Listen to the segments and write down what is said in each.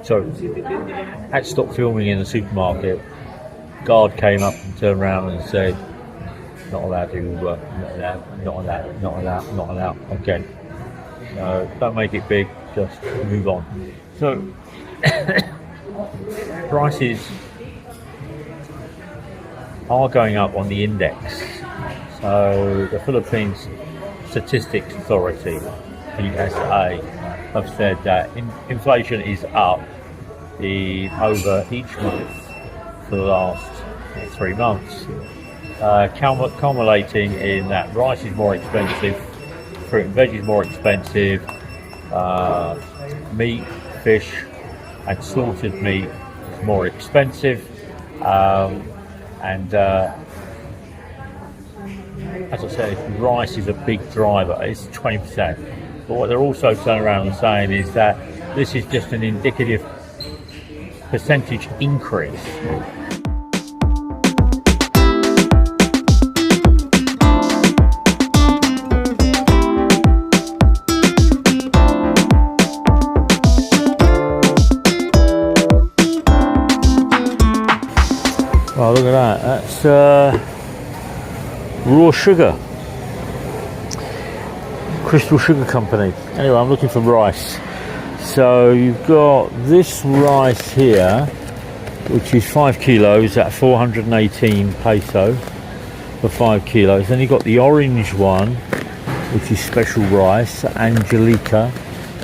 So had to stop filming in the supermarket. Guard came up and turned around and said, "Not allowed to, not allowed, not allowed, not allowed, not allowed." Okay, don't make it big. Just move on. So prices are going up on the index. So the Philippines Statistics Authority, PSA, have said that inflation is up over each month for the last 3 months, culminating in that rice is more expensive, fruit and veg is more expensive, meat, fish and slaughtered meat is more expensive, and as I said, rice is a big driver. It's 20%. But what they're also turning around and saying is that this is just an indicative percentage increase. Oh, look at that. That's raw sugar. Crystal Sugar Company. Anyway, I'm looking for rice. So you've got this rice here, which is 5 kilos at 418 peso for 5 kilos. Then you've got the orange one, which is special rice, Angelica.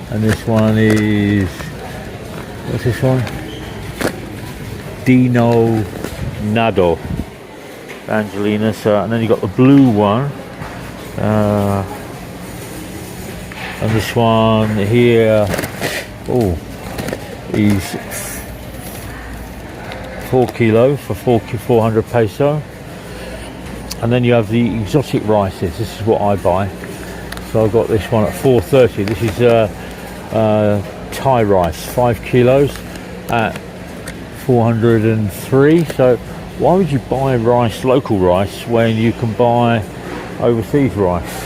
And this one is, what's this one? Dino Nado. Angelina. So, and then you've got the blue one. And this one here, is 4 kilo for 400 peso. And then you have the exotic rices. This is what I buy. So I've got this one at 430. This is Thai rice, 5 kilos at 403. So why would you buy rice, local rice, when you can buy overseas rice?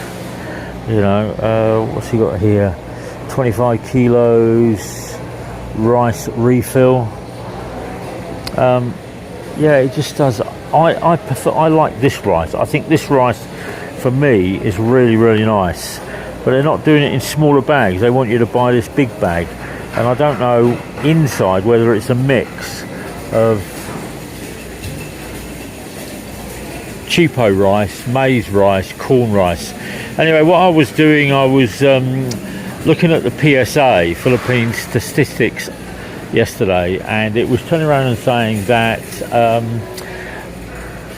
You know, what's he got here? 25 kilos rice refill. Yeah, it just does. I like this rice. I think this rice for me is really, really nice. But they're not doing it in smaller bags. They want you to buy this big bag. And I don't know inside whether it's a mix of cheapo rice, maize rice, corn rice. Anyway, what I was doing, I was looking at the PSA, Philippine Statistics, yesterday, and it was turning around and saying that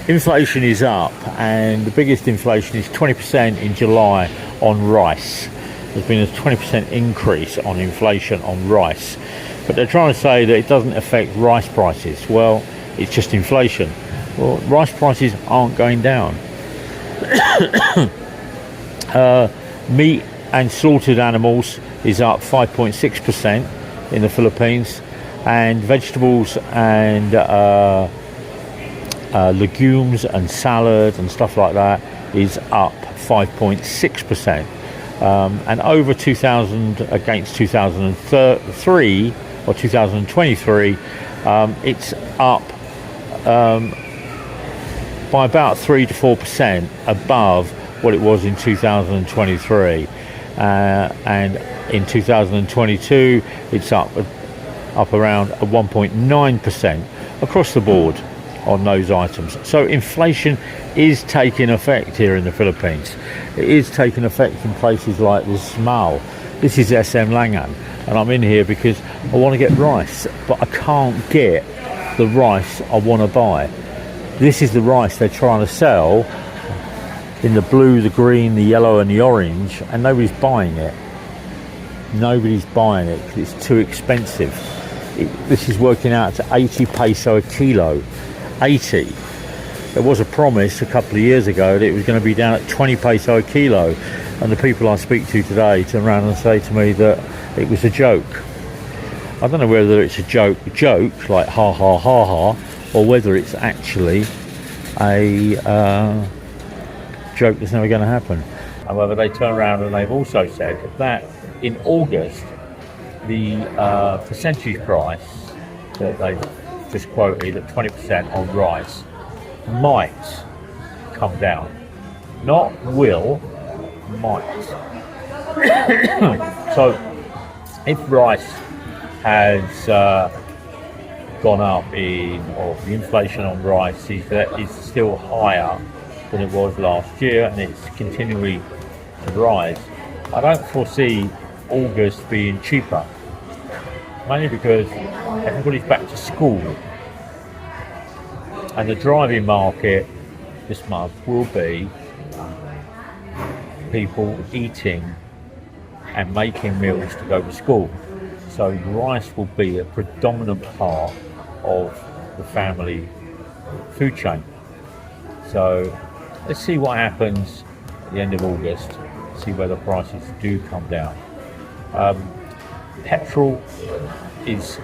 inflation is up, and the biggest inflation is 20% in July on rice. There's been a 20% increase on inflation on rice. But they're trying to say that it doesn't affect rice prices. Well, it's just inflation. Well, rice prices aren't going down. Meat and slaughtered animals is up 5.6% in the Philippines, and vegetables and legumes and salad and stuff like that is up 5.6%. And over 2000 against 2003 or 2023, it's up by about 3 to 4% above what it was in 2023, and in 2022 it's up around 1.9% across the board on those items. So inflation is taking effect here in the Philippines. It is taking effect in places like this Mall. This is SM Langan, and I'm in here because I want to get rice, but I can't get the rice I want to buy. This is the rice they're trying to sell in the blue, the green, the yellow and the orange, and nobody's buying it. Nobody's buying it because it's too expensive. This is working out to 80 peso a kilo. 80. There was a promise a couple of years ago that it was going to be down at 20 peso a kilo, and the people I speak to today turn around and say to me that it was a joke. I don't know whether it's a joke like ha ha ha ha, or whether it's actually a joke that's never going to happen. However, they turn around and they've also said that in August the percentage price that they've just quoted at 20% on rice might come down. Not will, might. So if rice has gone up or the inflation on rice is still higher than it was last year, and it's continually to rise, I don't foresee August being cheaper, mainly because everybody's back to school, and the driving market this month will be people eating and making meals to go to school. So rice will be a predominant part of the family food chain. So let's see what happens at the end of August, see whether prices do come down. Petrol is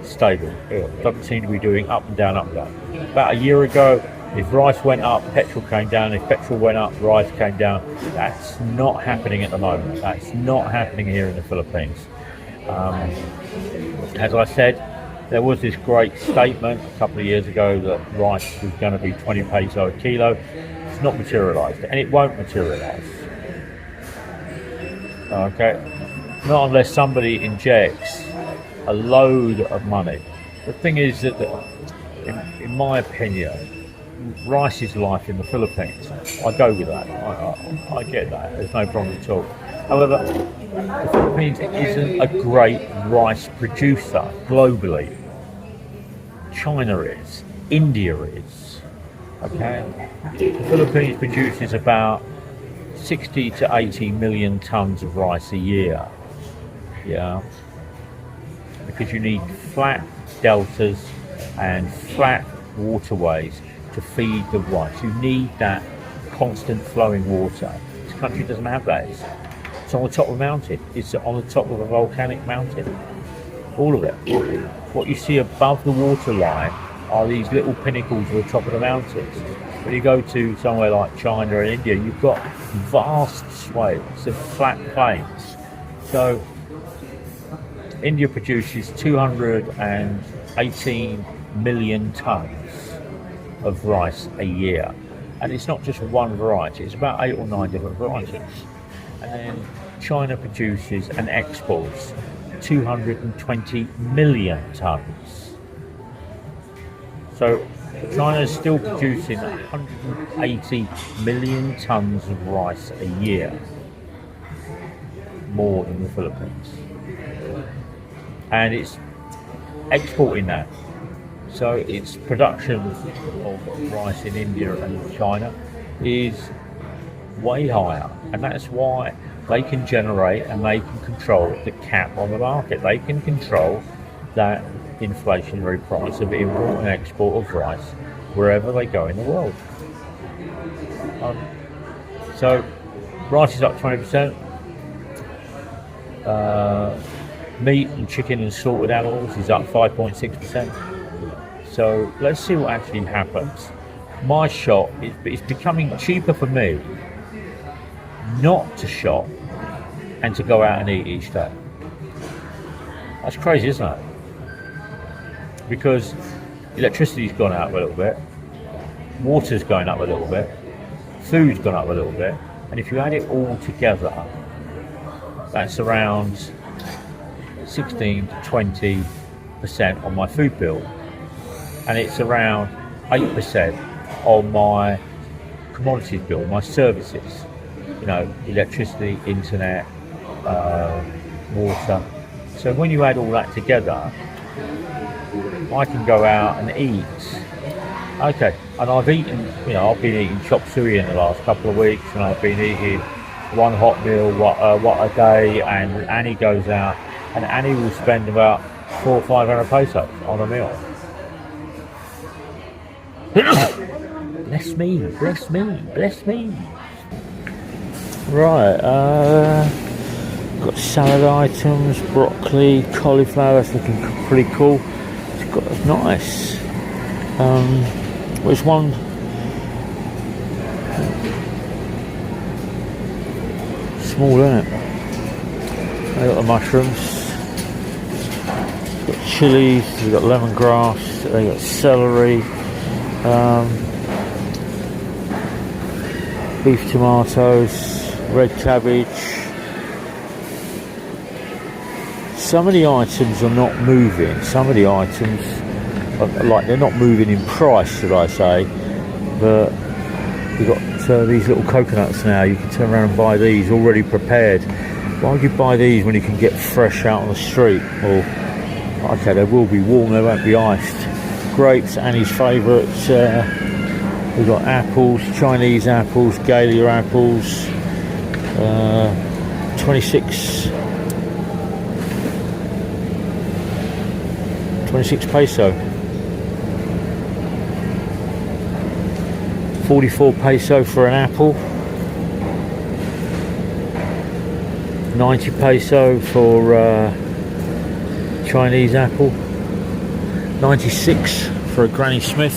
stable. It doesn't seem to be doing up and down, up and down. About a year ago, if rice went up, petrol came down. If petrol went up, rice came down. That's not happening at the moment. That's not happening here in the Philippines. As I said, there was this great statement a couple of years ago that rice was going to be 20 peso a kilo. It's not materialised, and it won't materialise. Okay, not unless somebody injects a load of money. The thing is that, in my opinion, rice is life in the Philippines. I go with that. I get that. There's no problem at all. However, the Philippines isn't a great rice producer globally. China is. India is. Okay? The Philippines produces about 60 to 80 million tons of rice a year. Yeah. Because you need flat deltas and flat waterways to feed the rice. You need that constant flowing water. This country doesn't have that. It's on the top of a mountain. It's on the top of a volcanic mountain. All of it. What you see above the waterline are these little pinnacles at the top of the mountains. When you go to somewhere like China and India, you've got vast swathes of flat plains. So India produces 218 million tons of rice a year, and it's not just one variety, it's about 8 or 9 different varieties. And then China produces and exports 220 million tons. So China is still producing 180 million tons of rice a year, more than the Philippines, and it's exporting that. So its production of rice in India and China is way higher, and that's why they can generate and they can control the cap on the market. They can control that inflationary price of import and export of rice wherever they go in the world. So rice is up 20%. Meat and chicken and salted animals is up 5.6%. So let's see what actually happens. My shop is becoming cheaper for me not to shop and to go out and eat each day. That's crazy, isn't it? Because electricity's gone up a little bit, water's going up a little bit, food's gone up a little bit, and if you add it all together, that's around 16 to 20% on my food bill, and it's around 8% on my commodities bill, my services, electricity, internet, water. So when you add all that together, I can go out and eat. Okay, and I've eaten, I've been eating chop suey in the last couple of weeks, and I've been eating one hot meal what a day, and Annie goes out, and Annie will spend about 400 or 500 pesos on a meal. Bless me, bless me, bless me. Right, got salad items, broccoli, cauliflower, that's looking pretty cool. It's nice. There's one. Small, isn't it? I got the mushrooms. We've got chilies, we've got lemongrass, they've got celery, beef tomatoes, red cabbage. Some of the items are not moving. Some of the items are like they're not moving in price, should I say, but we've got these little coconuts now. You can turn around and buy these already prepared. Why would you buy these when you can get fresh out on the street? Well, okay, they will be warm, they won't be iced. Grapes, Annie's favourites. We've got apples, Chinese apples, Galia apples, 26 peso. 44 peso for an apple, 90 peso for Chinese apple, 96 for a Granny Smith.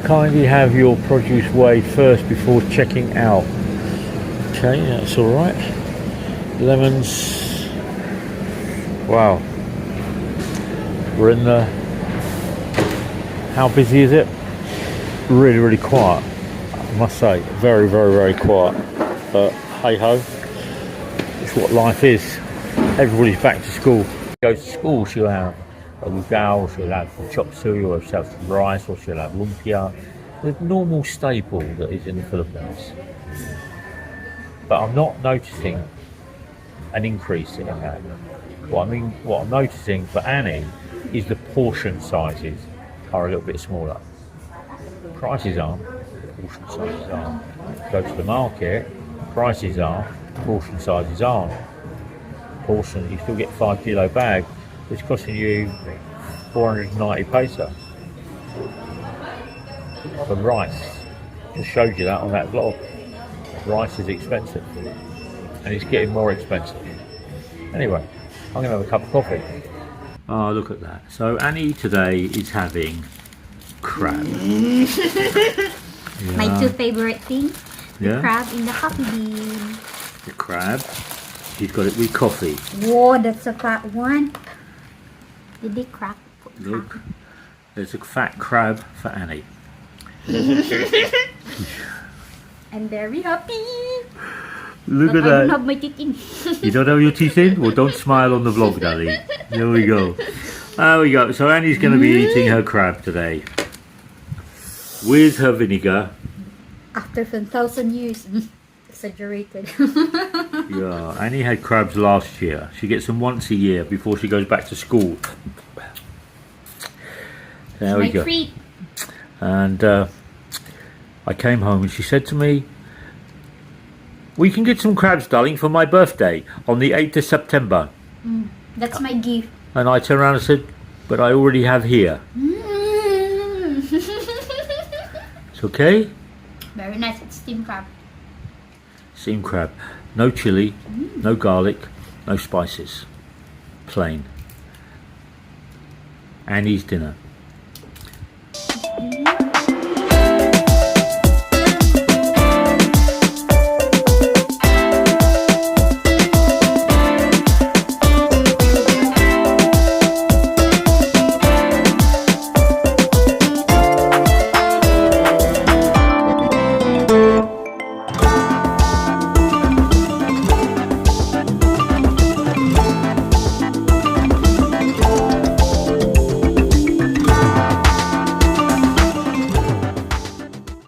Kindly have your produce weighed first before checking out. Okay, that's alright. Lemons. Wow. We're in the... How busy is it? Really, really quiet. I must say, very, very, very quiet. But hey ho, it's what life is. Everybody's back to school. Goes to school, she'll have a DAVAO, she'll have chop suey, or she'll have some rice, or she'll have lumpia. The normal staple that is in the Philippines. But I'm not noticing an increase in that. What I'm noticing for Annie is the portion sizes are a little bit smaller. Prices aren't, portion sizes aren't. Go to the market, prices are, portion sizes aren't. Portion, you still get 5 kilo bag, it's costing you 490 peso. For rice, just showed you that on that vlog. Rice is expensive, and it's getting more expensive. Anyway, I'm going to have a cup of coffee. Oh, look at that. So Annie today is having crab. My two favorite things. The crab in the coffee bean. The crab. She's got it with coffee. Whoa, that's a fat one. Did they crack? Look, there's a fat crab for Annie. I'm very happy. Look at I that. don't have my teeth in. You don't have your teeth in? Well, don't smile on the vlog, darling. There we go. There we go. So Annie's going to be eating her crab today. With her vinegar. After 1,000 years. Exaggerated. Yeah, Annie had crabs last year. She gets them once a year before she goes back to school. There we go. Treat. And I came home and she said to me, "We can get some crabs, darling, for my birthday on the 8th of September. That's my gift." And I turned around and said, "But I already have here." It's okay? Very nice. It's steamed crab. Steamed crab. No chili, no garlic, no spices. Plain. Annie's dinner.